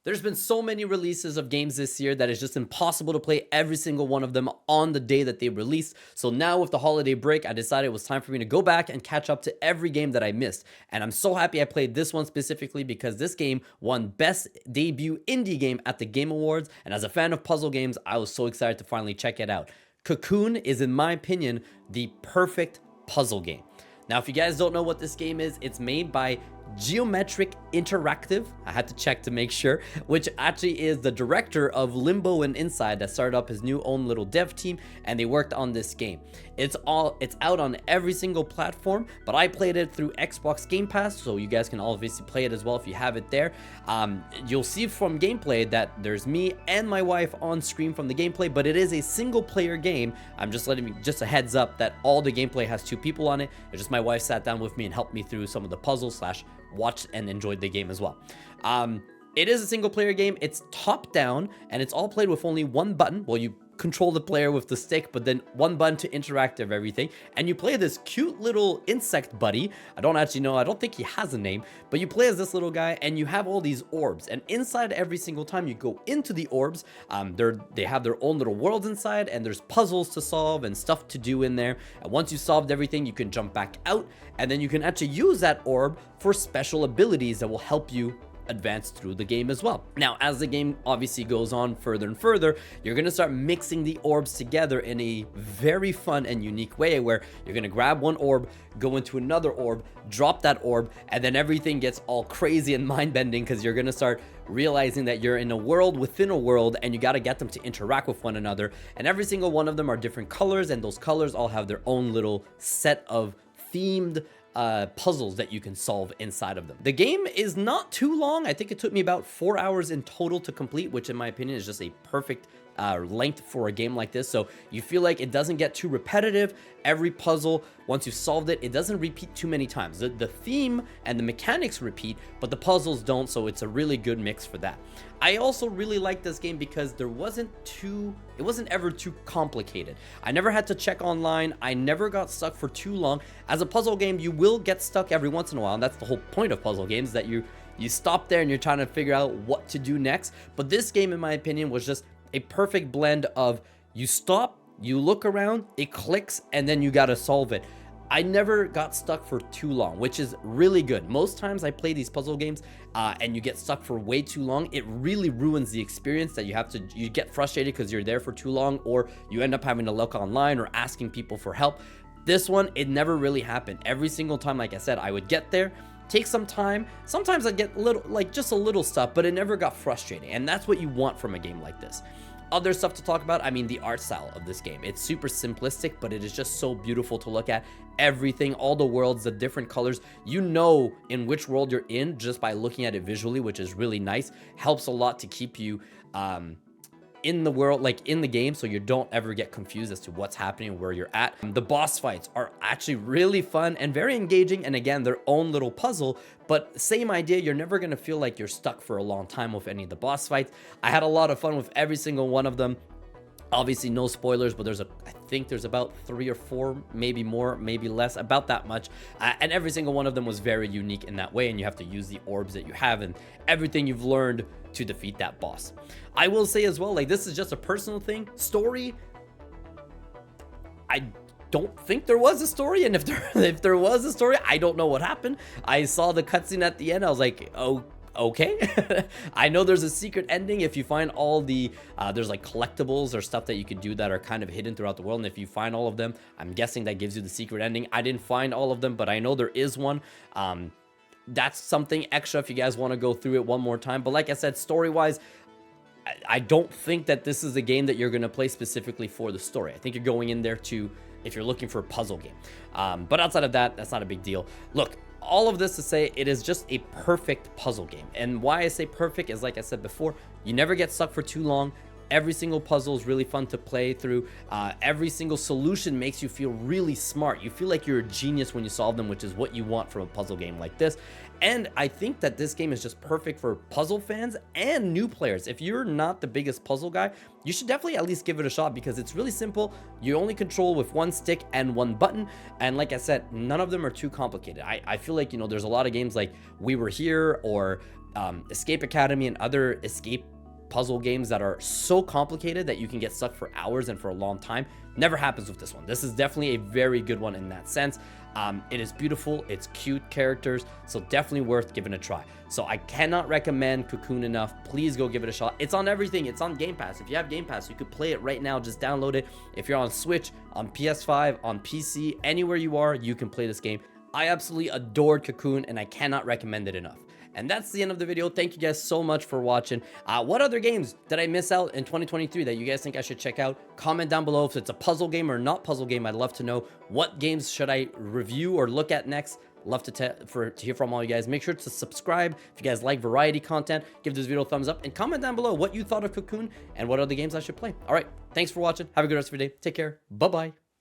There's been so many releases of games this year that it's just impossible to play every single one of them on the day that they release. So now with the holiday break, I decided it was time for me to go back and catch up to every game that I missed. And I'm so happy I played this one specifically because this game won Best Debut Indie Game at the Game Awards. And as a fan of puzzle games, I was so excited to finally check it out. Cocoon is, in my opinion, the perfect puzzle game. Now, if you guys don't know what this game is, it's made by Geometric Interactive. I had to check to make sure, which actually is the director of Limbo and Inside that started up his new own little dev team, and they worked on this game. It's out on every single platform, but I played it through Xbox Game Pass, so you guys can obviously play it as well if you have it there. You'll see from gameplay that there's me and my wife on screen from the gameplay, but it is a single player game. I'm just just a heads up that all the gameplay has 2 people on it. It's just my wife sat down with me and helped me through some of the puzzles / watched and enjoyed the game as well. It is a single player game. It's top down and it's all played with only one button. Well, you control the player with the stick, but then one button to interact with everything. And you play this cute little insect buddy. I don't actually know. I don't think he has a name, but you play as this little guy and you have all these orbs. And inside every single time you go into the orbs, they have their own little worlds inside, and there's puzzles to solve and stuff to do in there. And once you solved everything, you can jump back out, and then you can actually use that orb for special abilities that will help you advance through the game as well. Now, as the game obviously goes on further and further, you're going to start mixing the orbs together in a very fun and unique way, where you're going to grab one orb, go into another orb, drop that orb, and then everything gets all crazy and mind-bending because you're going to start realizing that you're in a world within a world, and you got to get them to interact with one another. And every single one of them are different colors, and those colors all have their own little set of themed puzzles that you can solve inside of them. The game is not too long. I think it took me about 4 hours in total to complete, which in my opinion is just a perfect length for a game like this. So you feel like it doesn't get too repetitive. Every puzzle, once you've solved it, it doesn't repeat too many times. The theme and the mechanics repeat, but the puzzles don't, so it's a really good mix for that. I also really like this game because it wasn't ever too complicated. I never had to check online. I never got stuck for too long. As a puzzle game, you will get stuck every once in a while, and that's the whole point of puzzle games, that you stop there and you're trying to figure out what to do next. But this game, in my opinion, was just a perfect blend of you stop, you look around, it clicks, and then you gotta solve it. I never got stuck for too long, which is really good. Most times I play these puzzle games and you get stuck for way too long, it really ruins the experience. That you get frustrated because you're there for too long, or you end up having to look online or asking people for help. This one, it never really happened. Every single time, like I said, I would get there, take some time. Sometimes I get just a little stuff, but it never got frustrating. And that's what you want from a game like this. Other stuff to talk about, I mean, the art style of this game. It's super simplistic, but it is just so beautiful to look at. Everything, all the worlds, the different colors, you know in which world you're in just by looking at it visually, which is really nice. Helps a lot to keep you in the world, like in the game, so you don't ever get confused as to what's happening or where you're at. The boss fights are actually really fun and very engaging, and again, their own little puzzle, but same idea. You're never gonna feel like you're stuck for a long time with any of the boss fights. I had a lot of fun with every single one of them. Obviously no spoilers, but I think there's about 3 or 4, maybe more, maybe less, about that much, and every single one of them was very unique in that way, and you have to use the orbs that you have and everything you've learned to defeat that boss. I will say as well, like, this is just a personal thing. Story, I don't think there was a story, and if there was a story, I don't know what happened. I saw the cutscene at the end, I was like, oh, okay. I know there's a secret ending. If you find all the there's like collectibles or stuff that you can do that are kind of hidden throughout the world, and if you find all of them, I'm guessing that gives you the secret ending. I didn't find all of them, but I know there is one. That's something extra if you guys want to go through it one more time. But like I said, story wise, I don't think that this is a game that you're going to play specifically for the story. I think you're going in there if you're looking for a puzzle game. But outside of that, that's not a big deal. Look, all of this to say, it is just a perfect puzzle game. And why I say perfect is, like I said before, you never get stuck for too long. Every single puzzle is really fun to play through. Every single solution makes you feel really smart. You feel like you're a genius when you solve them, which is what you want from a puzzle game like this. And I think that this game is just perfect for puzzle fans and new players. If you're not the biggest puzzle guy, you should definitely at least give it a shot, because it's really simple. You only control with one stick and one button. And like I said, none of them are too complicated. I feel like, there's a lot of games like We Were Here or Escape Academy and other escape puzzle games that are so complicated that you can get stuck for hours and for a long time. Never happens with this one. This is definitely a very good one in that sense. It is beautiful, it's cute characters, so definitely worth giving a try. So I cannot recommend Cocoon enough. Please go give it a shot. It's on everything. It's on Game Pass. If you have Game Pass, you could play it right now. Just download it. If you're on Switch, on PS5, on PC, anywhere you are, you can play this game. I absolutely adored Cocoon, and I cannot recommend it enough. And that's the end of the video. Thank you guys so much for watching. What other games did I miss out in 2023 that you guys think I should check out? Comment down below if it's a puzzle game or not puzzle game. I'd love to know. What games should I review or look at next? Love to hear from all you guys. Make sure to subscribe if you guys like variety content. Give this video a thumbs up and comment down below what you thought of Cocoon and what other games I should play. All right, thanks for watching. Have a good rest of your day. Take care. Bye-bye.